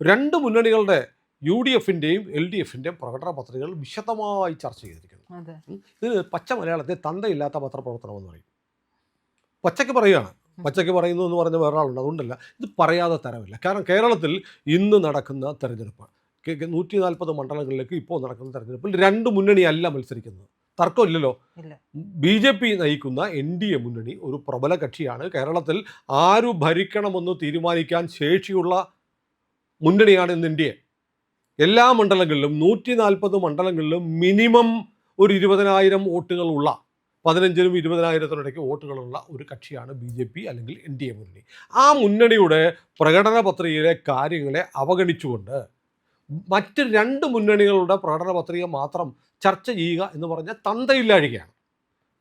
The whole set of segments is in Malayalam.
രണ്ട് മുന്നണികളുടെ UDFിൻ്റെയും LDFിൻ്റെയും പ്രകടന പത്രികകൾ വിശദമായി ചർച്ച ചെയ്തിരിക്കുന്നു. ഇത് പച്ച മലയാളത്തിൽ തന്തയില്ലാത്ത പത്രപ്രവർത്തനമെന്ന് പറയും. പച്ചയ്ക്ക് പറയുകയാണ്. പച്ചയ്ക്ക് പറയുന്നു എന്ന് പറഞ്ഞ വേറൊരാളുണ്ട്. അതുകൊണ്ടല്ല, ഇത് പറയാതെ തരമില്ല. കാരണം കേരളത്തിൽ ഇന്ന് നടക്കുന്ന തെരഞ്ഞെടുപ്പ് 140 മണ്ഡലങ്ങളിലേക്ക് ഇപ്പോൾ നടക്കുന്ന തെരഞ്ഞെടുപ്പിൽ രണ്ട് മുന്നണിയല്ല മത്സരിക്കുന്നത്. തർക്കമില്ലല്ലോ. BJP നയിക്കുന്ന NDA മുന്നണി ഒരു പ്രബല കക്ഷിയാണ്. കേരളത്തിൽ ആരു ഭരിക്കണമെന്ന് തീരുമാനിക്കാൻ ശേഷിയുള്ള മുന്നണിയാണ് ഇന്ന് NDA. എല്ലാ മണ്ഡലങ്ങളിലും 140 മണ്ഡലങ്ങളിലും മിനിമം ഒരു 20,000 വോട്ടുകളുള്ള 15,000-നും 20,000-ത്തിനിടയ്ക്ക് വോട്ടുകളുള്ള ഒരു കക്ഷിയാണ് BJP അല്ലെങ്കിൽ NDA മുന്നണി. ആ മുന്നണിയുടെ പ്രകടന പത്രികയിലെ കാര്യങ്ങളെ അവഗണിച്ചുകൊണ്ട് മറ്റ് രണ്ട് മുന്നണികളുടെ പ്രകടന പത്രിക മാത്രം ചർച്ച ചെയ്യുക എന്ന് പറഞ്ഞാൽ തന്തയില്ലാഴികയാണ്.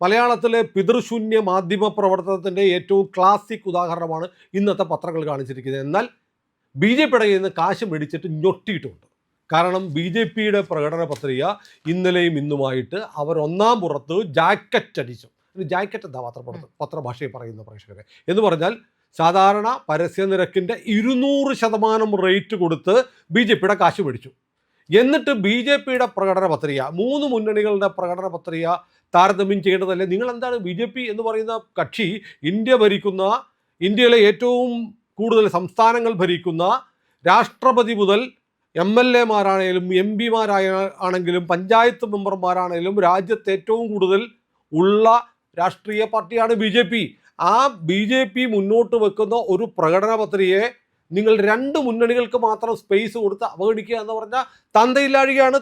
മലയാളത്തിലെ പിതൃശൂന്യ മാധ്യമ പ്രവർത്തനത്തിൻ്റെ ഏറ്റവും ക്ലാസിക് ഉദാഹരണമാണ് ഇന്നത്തെ പത്രങ്ങൾ കാണിച്ചിരിക്കുന്നത്. എന്നാൽ BJPയുടെ കയ്യിൽ നിന്ന് കാശ് മേടിച്ചിട്ട് ഞൊട്ടിയിട്ടുമുണ്ട്. കാരണം BJPയുടെ പ്രകടന പത്രിക ഇന്നലെയും ഇന്നുമായിട്ട് അവർ ഒന്നാം പുറത്ത് ജാക്കറ്റ് അടിച്ചു. ജാക്കറ്റ് എന്താ പത്രഭാഷയിൽ പറയുന്ന പ്രേക്ഷകരെ എന്ന് പറഞ്ഞാൽ സാധാരണ പരസ്യ നിരക്കിൻ്റെ 200% റേറ്റ് കൊടുത്ത് BJPയുടെ കാശ് മേടിച്ചു. എന്നിട്ട് BJPയുടെ പ്രകടന പത്രിക, മൂന്ന് മുന്നണികളുടെ പ്രകടന പത്രിക താരതമ്യം ചെയ്യേണ്ടതല്ലേ? നിങ്ങൾ എന്താണ് BJP എന്ന് പറയുന്ന കക്ഷി ഇന്ത്യയിലെ ഏറ്റവും കൂടുതൽ സംസ്ഥാനങ്ങൾ ഭരിക്കുന്ന രാഷ്ട്രപതി മുതൽ MLA-മാരാണെങ്കിലും MP-മാരാണെങ്കിലും പഞ്ചായത്ത് മെമ്പർമാരാണെങ്കിലും രാജ്യത്ത് ഏറ്റവും കൂടുതൽ ഉള്ള രാഷ്ട്രീയ പാർട്ടിയാണ് BJP. ആ BJP മുന്നോട്ട് വെക്കുന്ന ഒരു പ്രകടന പത്രികയെ നിങ്ങൾ രണ്ട് മുന്നണികൾക്ക് മാത്രം സ്പേസ് കൊടുത്ത് അവഗണിക്കുക എന്ന് പറഞ്ഞാൽ തന്തയില്ലാഴികയാണ്.